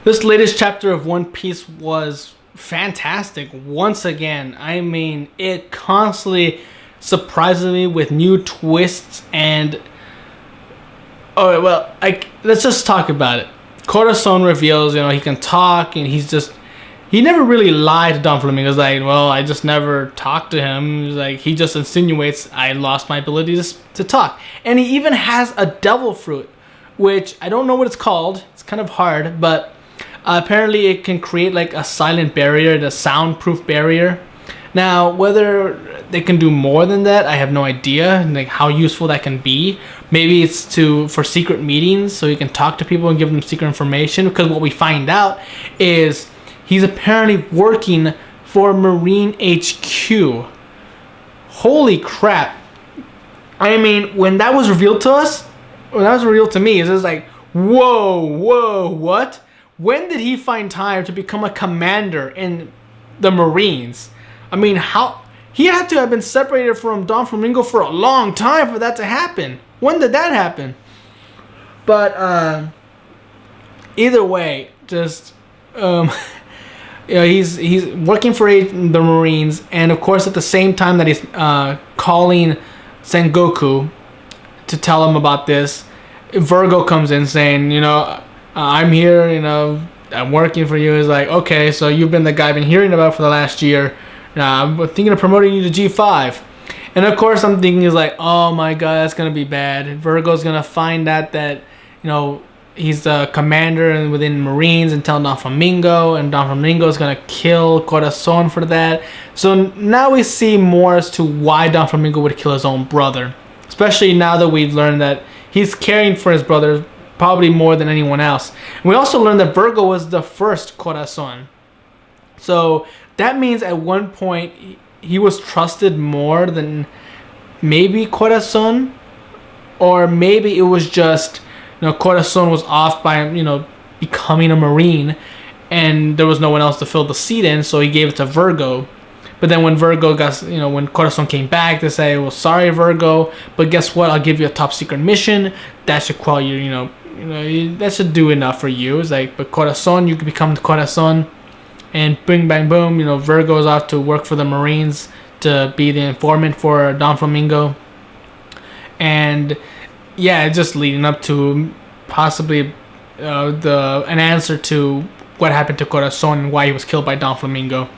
This latest chapter of One Piece was fantastic. Once again, I mean, it constantly surprises me with new twists and. Oh well, let's just talk about it. Corazon reveals, he can talk, and he never really lied to Don Flamingo. He's like, well, I just never talked to him. He's like, he just insinuates I lost my ability to talk, and he even has a devil fruit, which I don't know what it's called. It's kind of hard, but. Apparently it can create like a silent barrier, the soundproof barrier. Now, whether they can do more than that, I have no idea, like how useful that can be. Maybe it's for secret meetings, so you can talk to people and give them secret information, because what we find out is he's apparently working for Marine HQ. Holy crap. I mean, when that was revealed to us, when that was revealed to me, it's just like, whoa, what? When did he find time to become a commander in the Marines? I mean, how he had to have been separated from Don Flamingo for a long time for that to happen. When did that happen? But either way, just he's working for the Marines, and of course at the same time that he's calling Sengoku to tell him about this, Virgo comes in saying, I'm here, I'm working for you. It's like, okay, so you've been the guy I've been hearing about for the last year. I'm thinking of promoting you to G5. And of course I'm thinking is like, oh my god, that's going to be bad. Virgo's going to find out that, he's the commander within Marines and tell Don Flamingo. And Don Flamingo is going to kill Corazon for that. So now we see more as to why Don Flamingo would kill his own brother. Especially now that we've learned that he's caring for his brother probably more than anyone else. And we also learned that Virgo was the first Corazon. So that means at one point he was trusted more than maybe Corazon, or maybe it was just Corazon was off by becoming a Marine, and there was no one else to fill the seat in, so he gave it to Virgo. But then when Virgo got, when Corazon came back, they say, well, sorry, Virgo, but guess what? I'll give you a top secret mission. That should quell you, that should do enough for you. It's like, but Corazon, you can become the Corazon, and bing, bang, boom, Virgo's off to work for the Marines to be the informant for Don Flamingo. And yeah, it's just leading up to possibly an answer to what happened to Corazon and why he was killed by Don Flamingo.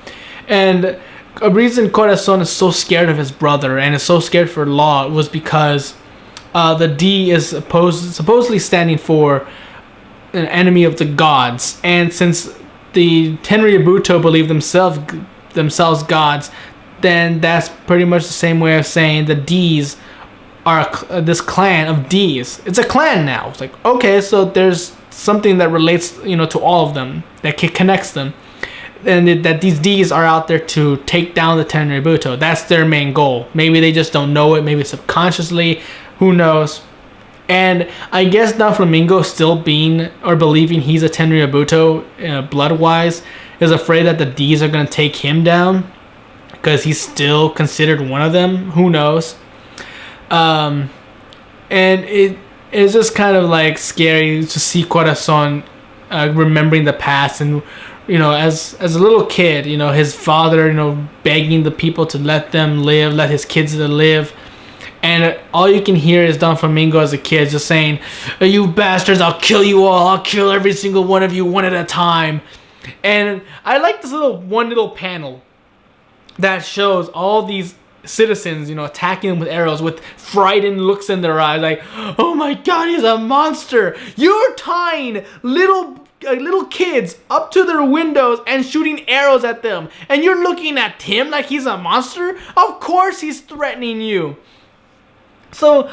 And a reason Corazon is so scared of his brother and is so scared for Law was because the D is supposedly standing for an enemy of the gods. And since the Tenryubuto believe themselves gods, then that's pretty much the same way of saying the D's are this clan of D's. It's a clan now. It's like, okay, so there's something that relates, to all of them, that connects them. And that these D's are out there to take down the Tenryubuto. That's their main goal. Maybe they just don't know it. Maybe subconsciously. Who knows? And I guess Don Flamingo, still believing he's a Tenryubuto, blood-wise, is afraid that the D's are going to take him down, because he's still considered one of them. Who knows? And it's just kind of like scary to see Corazon remembering the past, and as a little kid, his father, begging the people to let his kids live. And all you can hear is Don Flamingo as a kid just saying, you bastards, I'll kill you all. I'll kill every single one of you one at a time. And I like this one little panel that shows all these citizens, attacking him with arrows with frightened looks in their eyes. Like, oh my god, he's a monster. You're tying little kids up to their windows and shooting arrows at them. And you're looking at him like he's a monster? Of course he's threatening you. So,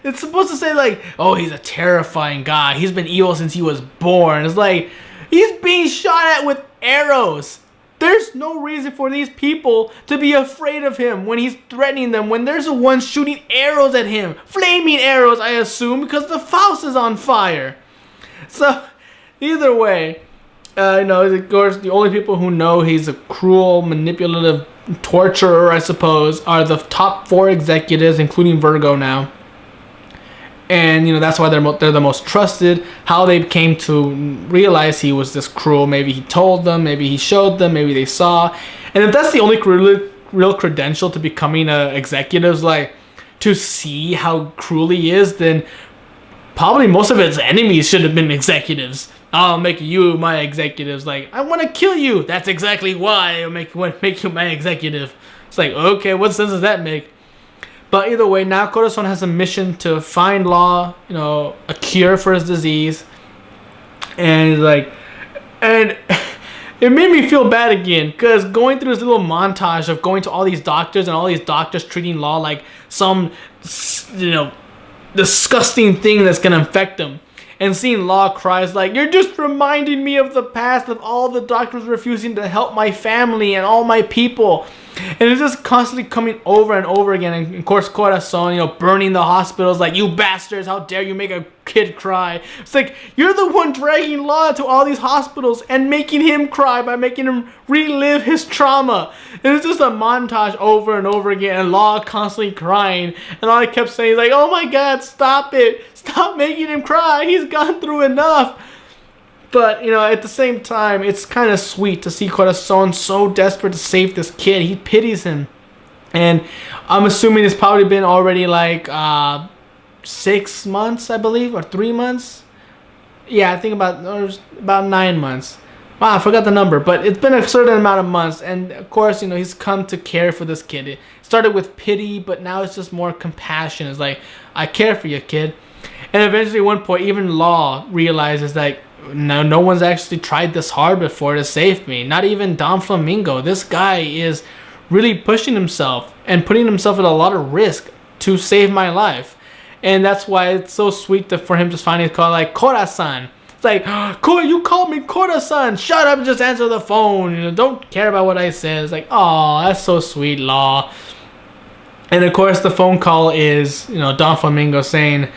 it's supposed to say like, oh, he's a terrifying guy. He's been evil since he was born. It's like, he's being shot at with arrows. There's no reason for these people to be afraid of him when he's threatening them, when there's the one shooting arrows at him. Flaming arrows, I assume, because the Faust is on fire. So, either way, of course, the only people who know he's a cruel, manipulative torturer, I suppose, are the top 4 executives, including Virgo now. And that's why they're the most trusted. How they came to realize he was this cruel, maybe he told them, maybe he showed them, maybe they saw. And if that's the only real credential to becoming a executive, like to see how cruel he is, then probably most of his enemies should have been executives. I'll make you my executives. Like, I want to kill you. That's exactly why I make you my executive. It's like, okay, what sense does that make? But either way, now Corazon has a mission to find Law, a cure for his disease. And it made me feel bad again, because going through this little montage of going to all these doctors and all these doctors treating Law like some, disgusting thing that's going to infect him. And seeing Law cries like, you're just reminding me of the past of all the doctors refusing to help my family and all my people. And it's just constantly coming over and over again. And of course, Corazon, burning the hospitals like, you bastards, how dare you make a kid cry. It's like, you're the one dragging Law to all these hospitals and making him cry by making him relive his trauma. And it's just a montage over and over again, and Law constantly crying. And all I kept saying is like, oh my God, stop it. Stop making him cry. He's gone through enough. But, at the same time, it's kind of sweet to see Corazon so desperate to save this kid. He pities him. And I'm assuming it's probably been already like 6 months, I believe, or 3 months. Yeah, I think about 9 months. Wow, I forgot the number. But it's been a certain amount of months. And, of course, he's come to care for this kid. It started with pity, but now it's just more compassion. It's like, I care for you, kid. And eventually, at one point, even Law realizes that, no one's actually tried this hard before to save me. Not even Don Flamingo. This guy is really pushing himself and putting himself at a lot of risk to save my life. And that's why it's so sweet for him to finally call like Cora-san. It's like, you called me Cora-san. Shut up and just answer the phone. Don't care about what I say. It's like, oh, that's so sweet, Law. And of course, the phone call is, Don Flamingo saying,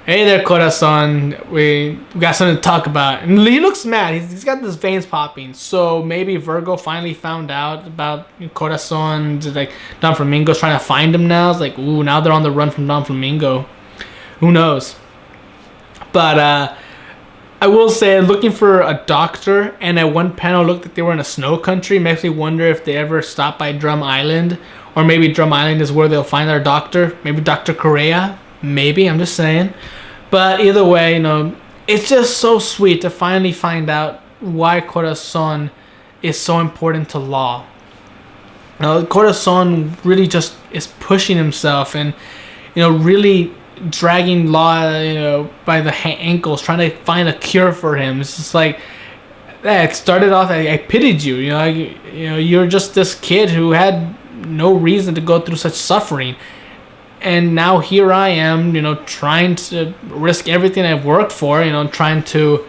hey there, Corazon, we got something to talk about. And he looks mad. He's got his veins popping. So maybe Virgo finally found out about Corazon. Like, Don Flamingo's trying to find him now. It's like, ooh, now they're on the run from Don Flamingo. Who knows? But I will say, looking for a doctor, and at one panel looked like they were in a snow country. Makes me wonder if they ever stop by Drum Island. Or maybe Drum Island is where they'll find their doctor. Maybe Dr. Correa. Maybe, I'm just saying. But either way, it's just so sweet to finally find out why Corazon is so important to Law. Corazon really just is pushing himself and, really dragging Law, by the ankles, trying to find a cure for him. It's just like, it started off, I pitied you. You're just this kid who had no reason to go through such suffering. And now here I am, trying to risk everything I've worked for, trying to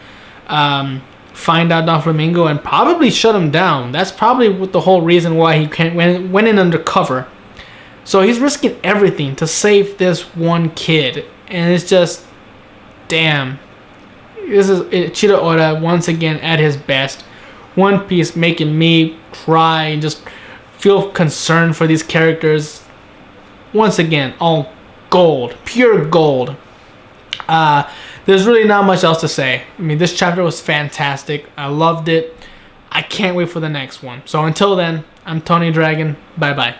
find out Don Flamingo and probably shut him down. That's probably the whole reason why he went in undercover. So he's risking everything to save this one kid. And it's just, damn. This is Ichiro Oda once again at his best. One Piece making me cry and just feel concerned for these characters. Once again, all gold, pure gold. There's really not much else to say. I mean, this chapter was fantastic. I loved it. I can't wait for the next one. So until then, I'm Tony Dragon. Bye-bye.